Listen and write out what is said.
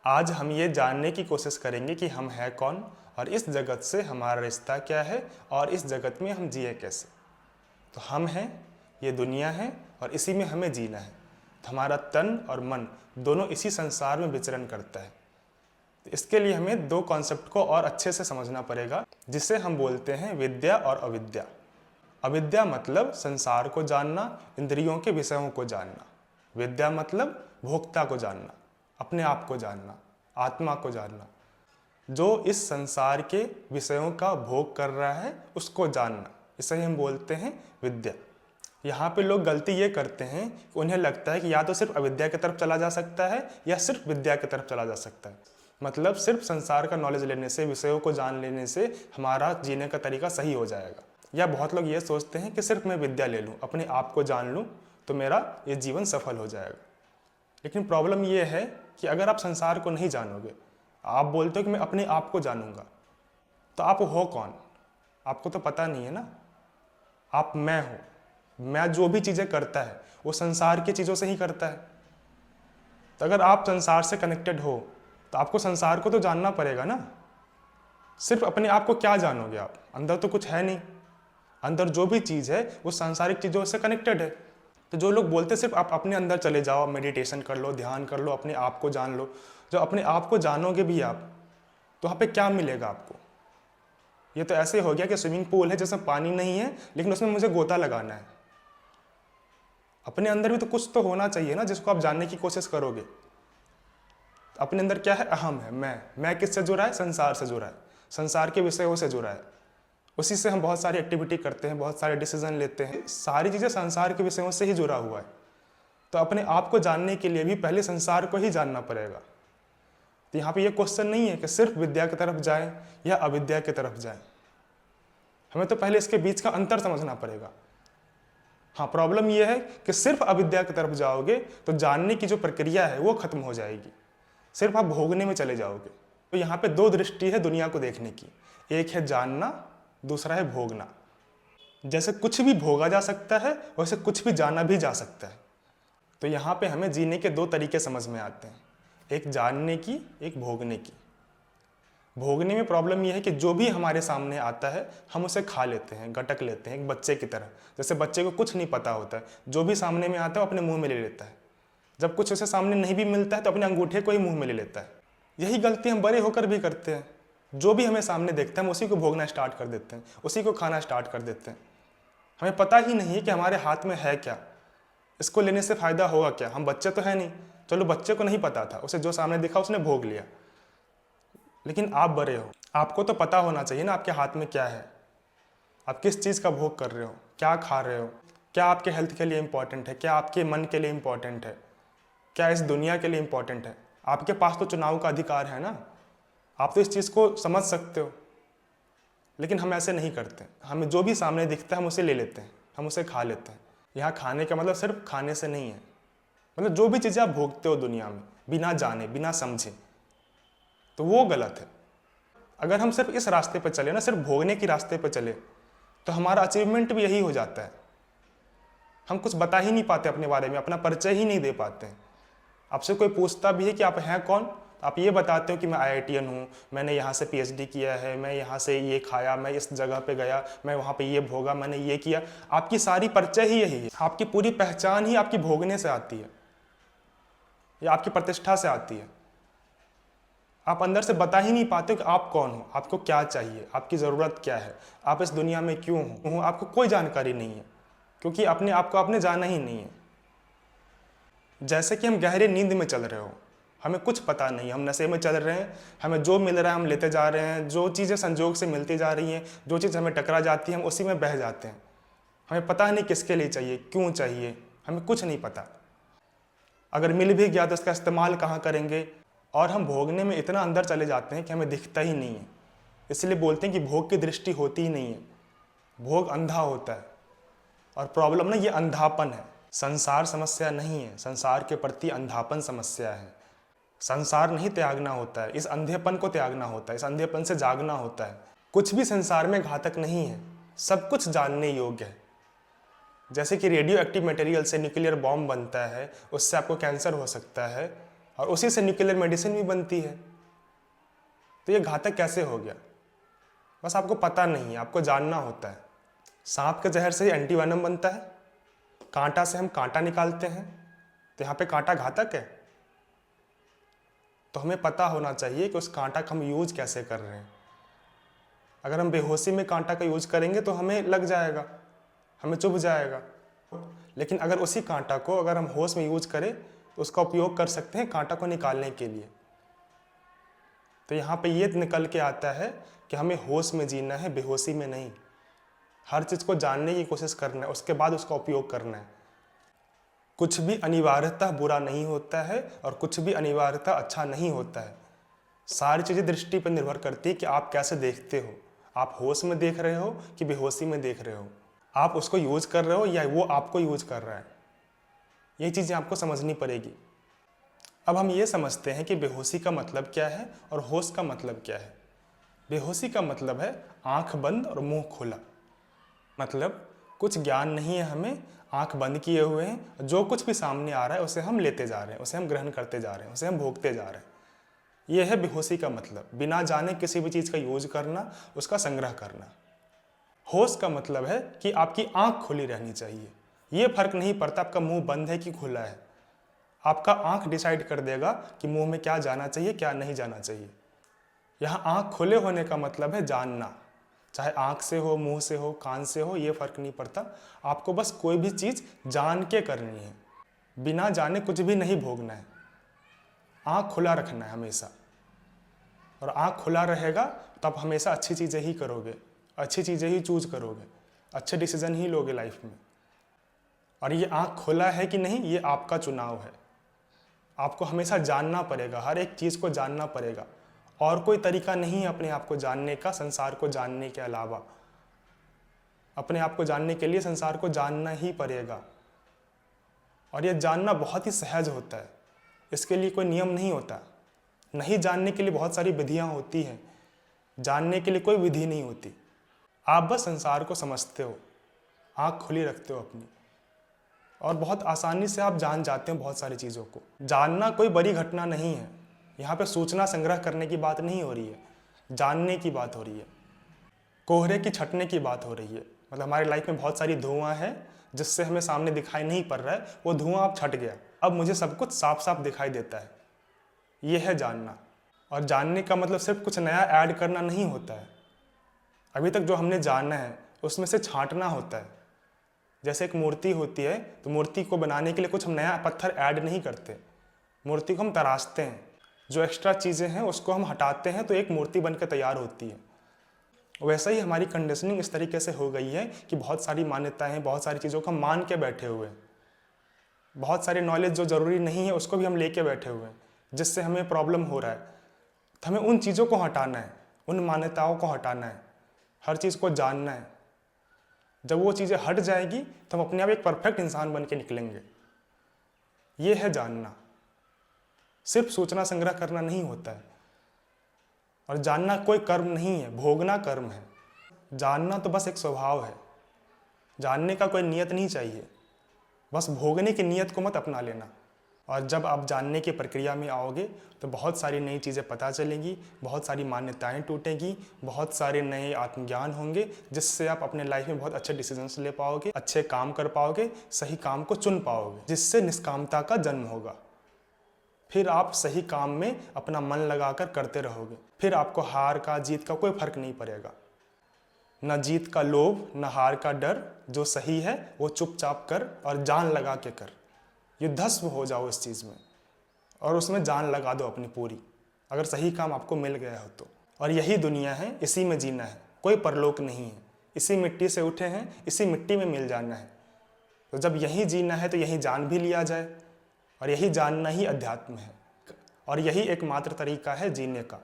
आज हम ये जानने की कोशिश करेंगे कि हम हैं कौन और इस जगत से हमारा रिश्ता क्या है और इस जगत में हम जिए कैसे। तो हम हैं, ये दुनिया है और इसी में हमें जीना है। तो हमारा तन और मन दोनों इसी संसार में विचरण करता है। तो इसके लिए हमें दो कॉन्सेप्ट को और अच्छे से समझना पड़ेगा, जिसे हम बोलते हैं विद्या और अविद्या। अविद्या मतलब संसार को जानना, इंद्रियों के विषयों को जानना। विद्या मतलब भोक्ता को जानना, अपने आप को जानना, आत्मा को जानना। जो इस संसार के विषयों का भोग कर रहा है उसको जानना, इसे हम बोलते हैं विद्या। यहाँ पे लोग गलती ये करते हैं कि उन्हें लगता है कि या तो सिर्फ अविद्या की तरफ चला जा सकता है या सिर्फ विद्या की तरफ चला जा सकता है। मतलब सिर्फ संसार का नॉलेज लेने से, विषयों को जान लेने से हमारा जीने का तरीका सही हो जाएगा। या बहुत लोग ये सोचते हैं कि सिर्फ मैं विद्या ले लूँ, अपने आप को जान लूँ तो मेरा ये जीवन सफल हो जाएगा। लेकिन प्रॉब्लम ये है कि अगर आप संसार को नहीं जानोगे, आप बोलते हो कि मैं अपने आप को जानूंगा, तो आप हो कौन? आपको तो पता नहीं है ना। आप मैं हो। मैं जो भी चीज़ें करता है वो संसार की चीज़ों से ही करता है। तो अगर आप संसार से कनेक्टेड हो तो आपको संसार को तो जानना पड़ेगा ना। सिर्फ अपने आप को क्या जानोगे आप? अंदर तो कुछ है नहीं। अंदर जो भी चीज़ है वो सांसारिक चीज़ों से कनेक्टेड है। तो जो लोग बोलते सिर्फ आप अपने अंदर चले जाओ, मेडिटेशन कर लो, ध्यान कर लो, अपने आप को जान लो, जब अपने आप को जानोगे भी आप तो वहाँ पे क्या मिलेगा आपको? ये तो ऐसे हो गया कि स्विमिंग पूल है जिसमें पानी नहीं है लेकिन उसमें मुझे गोता लगाना है। अपने अंदर भी तो कुछ तो होना चाहिए ना जिसको आप जानने की कोशिश करोगे। अपने अंदर क्या है? अहम है, मैं किससे जुड़ा है? संसार से जुड़ा है, संसार के विषयों से जुड़ा है। उसी से हम बहुत सारी एक्टिविटी करते हैं, बहुत सारे डिसीजन लेते हैं। सारी चीज़ें संसार के विषयों से ही जुड़ा हुआ है। तो अपने आप को जानने के लिए भी पहले संसार को ही जानना पड़ेगा। तो यहाँ पे ये क्वेश्चन नहीं है कि सिर्फ विद्या की तरफ जाएं या अविद्या की तरफ जाएं। हमें तो पहले इसके बीच का अंतर समझना पड़ेगा। हाँ, प्रॉब्लम ये है कि सिर्फ अविद्या की तरफ जाओगे तो जानने की जो प्रक्रिया है वो खत्म हो जाएगी, सिर्फ आप भोगने में चले जाओगे। तो यहाँ पे दो दृष्टि है दुनिया को देखने की, एक है जानना, दूसरा है भोगना। जैसे कुछ भी भोगा जा सकता है वैसे कुछ भी जाना भी जा सकता है। तो यहाँ पे हमें जीने के दो तरीके समझ में आते हैं, एक जानने की, एक भोगने की। भोगने में प्रॉब्लम यह है कि जो भी हमारे सामने आता है हम उसे खा लेते हैं, गटक लेते हैं, एक बच्चे की तरह। जैसे बच्चे को कुछ नहीं पता होता है, जो भी सामने में आता है वो अपने मुंह में ले लेता है। जब कुछ उसे सामने नहीं भी मिलता है तो अपने अंगूठे को ही मुंह में ले लेता है। यही गलती हम बड़े होकर भी करते हैं। जो भी हमें सामने देखता है हम उसी को भोगना स्टार्ट कर देते हैं, उसी को खाना स्टार्ट कर देते हैं। हमें पता ही नहीं है कि हमारे हाथ में है क्या, इसको लेने से फ़ायदा होगा क्या। हम बच्चे तो है नहीं, चलो बच्चे को नहीं पता था, उसे जो सामने दिखा उसने भोग लिया। लेकिन आप बड़े हो, आपको तो पता होना चाहिए ना आपके हाथ में क्या है, आप किस चीज़ का भोग कर रहे हो, क्या खा रहे हो, क्या आपके हेल्थ के लिए इंपॉर्टेंट है, क्या आपके मन के लिए इंपॉर्टेंट है, क्या इस दुनिया के लिए इंपॉर्टेंट है। आपके पास तो चुनाव का अधिकार है ना, आप तो इस चीज़ को समझ सकते हो। लेकिन हम ऐसे नहीं करते। हमें जो भी सामने दिखता है हम उसे ले लेते हैं, हम उसे खा लेते हैं। यहाँ खाने का मतलब सिर्फ खाने से नहीं है, मतलब जो भी चीज़ें आप भोगते हो दुनिया में बिना जाने, बिना समझे, तो वो गलत है। अगर हम सिर्फ इस रास्ते पर चले ना, सिर्फ भोगने के रास्ते पर चले, तो हमारा अचीवमेंट भी यही हो जाता है। हम कुछ बता ही नहीं पाते अपने बारे में, अपना परिचय ही नहीं दे पाते हैं। आपसे कोई पूछता भी है कि आप हैं कौन, आप ये बताते हो कि मैं IITian हूँ, मैंने यहाँ से PhD किया है, मैं यहाँ से ये खाया, मैं इस जगह पे गया, मैं वहाँ पे ये भोगा, मैंने ये किया। आपकी सारी परिचय ही यही है, आपकी पूरी पहचान ही आपकी भोगने से आती है या आपकी प्रतिष्ठा से आती है। आप अंदर से बता ही नहीं पाते हो कि आप कौन हो, आपको क्या चाहिए, आपकी ज़रूरत क्या है, आप इस दुनिया में क्यों हो। आपको कोई जानकारी नहीं है क्योंकि अपने आप को आपने जाना ही नहीं है। जैसे कि हम गहरे नींद में चल रहे हो, हमें कुछ पता नहीं, हम नशे में चल रहे हैं, हमें जो मिल रहा है हम लेते जा रहे हैं, जो चीज़ें संजोग से मिलती जा रही हैं, जो चीज़ हमें टकरा जाती है हम उसी में बह जाते हैं। हमें पता नहीं किसके लिए चाहिए, क्यों चाहिए, हमें कुछ नहीं पता। अगर मिल भी गया तो उसका इस्तेमाल कहाँ करेंगे। और हम भोगने में इतना अंदर चले जाते हैं कि हमें दिखता ही नहीं है। इसलिए बोलते हैं कि भोग की दृष्टि होती ही नहीं है, भोग अंधा होता है। और प्रॉब्लम ना ये अंधापन है, संसार समस्या नहीं है, संसार के प्रति अंधापन समस्या है। संसार नहीं त्यागना होता है, इस अंधेपन को त्यागना होता है, इस अंधेपन से जागना होता है। कुछ भी संसार में घातक नहीं है, सब कुछ जानने योग्य है। जैसे कि रेडियो एक्टिव मटेरियल से न्यूक्लियर बॉम्ब बनता है, उससे आपको कैंसर हो सकता है, और उसी से न्यूक्लियर मेडिसिन भी बनती है। तो ये घातक कैसे हो गया? बस आपको पता नहीं है, आपको जानना होता है। सांप के जहर से ही एंटीवेनम बनता है, कांटा से हम कांटा निकालते हैं, तो यहाँ पे कांटा घातक है। तो हमें पता होना चाहिए कि उस कांटा का हम यूज कैसे कर रहे हैं। अगर हम बेहोशी में कांटा का यूज करेंगे तो हमें लग जाएगा, हमें चुभ जाएगा। लेकिन अगर उसी कांटा को अगर हम होश में यूज करें तो उसका उपयोग कर सकते हैं कांटा को निकालने के लिए। तो यहाँ पे ये निकल के आता है कि हमें होश में जीना है, बेहोशी में नहीं। हर चीज़ को जानने की कोशिश करना है, उसके बाद उसका उपयोग करना है। कुछ भी अनिवार्यतः बुरा नहीं होता है और कुछ भी अनिवार्यतः अच्छा नहीं होता है। सारी चीज़ें दृष्टि पर निर्भर करती है कि आप कैसे देखते हो। आप होश में देख रहे हो कि बेहोशी में देख रहे हो, आप उसको यूज कर रहे हो या वो आपको यूज कर रहा है। ये चीज़ें आपको समझनी पड़ेगी। अब हम ये समझते हैं कि बेहोशी का मतलब क्या है और होश का मतलब क्या है। बेहोशी का मतलब है आंख बंद और मुंह खुला। मतलब कुछ ज्ञान नहीं है हमें, आंख बंद किए हुए हैं, जो कुछ भी सामने आ रहा है उसे हम लेते जा रहे हैं, उसे हम ग्रहण करते जा रहे हैं, उसे हम भोगते जा रहे हैं। यह है बेहोशी का मतलब, बिना जाने किसी भी चीज़ का यूज करना, उसका संग्रह करना। होश का मतलब है कि आपकी आंख खुली रहनी चाहिए। ये फर्क नहीं पड़ता आपका मुंह बंद है कि खुला है, आपका आंख डिसाइड कर देगा कि मुंह में क्या जाना चाहिए, क्या नहीं जाना चाहिए। यहाँ आंख खुले होने का मतलब है जानना, चाहे आंख से हो, मुंह से हो, कान से हो, ये फर्क नहीं पड़ता। आपको बस कोई भी चीज़ जान के करनी है, बिना जाने कुछ भी नहीं भोगना है। आंख खुला रखना है हमेशा, और आंख खुला रहेगा तो आप हमेशा अच्छी चीज़ें ही करोगे, अच्छी चीज़ें ही चूज करोगे, अच्छे डिसीजन ही लोगे लाइफ में। और ये आंख खुला है कि नहीं, ये आपका चुनाव है। आपको हमेशा जानना पड़ेगा, हर एक चीज़ को जानना पड़ेगा। और कोई तरीका नहीं है अपने आप को जानने का, संसार को जानने के अलावा। अपने आप को जानने के लिए संसार को जानना ही पड़ेगा। और यह जानना बहुत ही सहज होता है, इसके लिए कोई नियम नहीं होता। नहीं जानने के लिए बहुत सारी विधियां होती हैं, जानने के लिए कोई विधि नहीं होती। आप बस संसार को समझते हो, आँख खुली रखते हो अपनी, और बहुत आसानी से आप जान जाते हो बहुत सारी चीज़ों को। जानना कोई बड़ी घटना नहीं है, यहाँ पे सूचना संग्रह करने की बात नहीं हो रही है, जानने की बात हो रही है। कोहरे की छटने की बात हो रही है। मतलब हमारी लाइफ में बहुत सारी धुआं है जिससे हमें सामने दिखाई नहीं पड़ रहा है, वो धुआं अब छट गया, अब मुझे सब कुछ साफ साफ दिखाई देता है। ये है जानना। और जानने का मतलब सिर्फ कुछ नया ऐड करना नहीं होता है। अभी तक जो हमने जाना है उसमें से छांटना होता है। जैसे एक मूर्ति होती है, तो मूर्ति को बनाने के लिए कुछ हम नया पत्थर ऐड नहीं करते, मूर्ति को हम तराशते हैं, जो एक्स्ट्रा चीज़ें हैं उसको हम हटाते हैं, तो एक मूर्ति बनकर तैयार होती है। वैसा ही हमारी कंडीशनिंग इस तरीके से हो गई है कि बहुत सारी मान्यताएं हैं, बहुत सारी चीज़ों को हम मान के बैठे हुए हैं, बहुत सारी नॉलेज जो ज़रूरी नहीं है उसको भी हम लेके बैठे हुए हैं, जिससे हमें प्रॉब्लम हो रहा है। तो हमें उन चीज़ों को हटाना है, उन मान्यताओं को हटाना है, हर चीज़ को जानना है। जब वो चीज़ें हट जाएगी तो हम अपने आप एक परफेक्ट इंसान बन के निकलेंगे। ये है जानना। सिर्फ सूचना संग्रह करना नहीं होता है, और जानना कोई कर्म नहीं है, भोगना कर्म है। जानना तो बस एक स्वभाव है, जानने का कोई नियत नहीं चाहिए, बस भोगने की नियत को मत अपना लेना। और जब आप जानने की प्रक्रिया में आओगे तो बहुत सारी नई चीज़ें पता चलेंगी, बहुत सारी मान्यताएं टूटेंगी, बहुत सारे नए आत्मज्ञान होंगे, जिससे आप अपने लाइफ में बहुत अच्छे डिसीजंस ले पाओगे, अच्छे काम कर पाओगे, सही काम को चुन पाओगे, जिससे निष्कामता का जन्म होगा। फिर आप सही काम में अपना मन लगाकर करते रहोगे, फिर आपको हार का जीत का कोई फर्क नहीं पड़ेगा। न जीत का लोभ, न हार का डर, जो सही है वो चुपचाप कर और जान लगा के कर। युद्धस्व हो जाओ इस चीज़ में और उसमें जान लगा दो अपनी पूरी, अगर सही काम आपको मिल गया हो तो। और यही दुनिया है, इसी में जीना है, कोई परलोक नहीं है। इसी मिट्टी से उठे हैं, इसी मिट्टी में मिल जाना है। तो जब यही जीना है तो यही जान भी लिया जाए, और यही जानना ही अध्यात्म है, और यही एकमात्र तरीका है जीने का।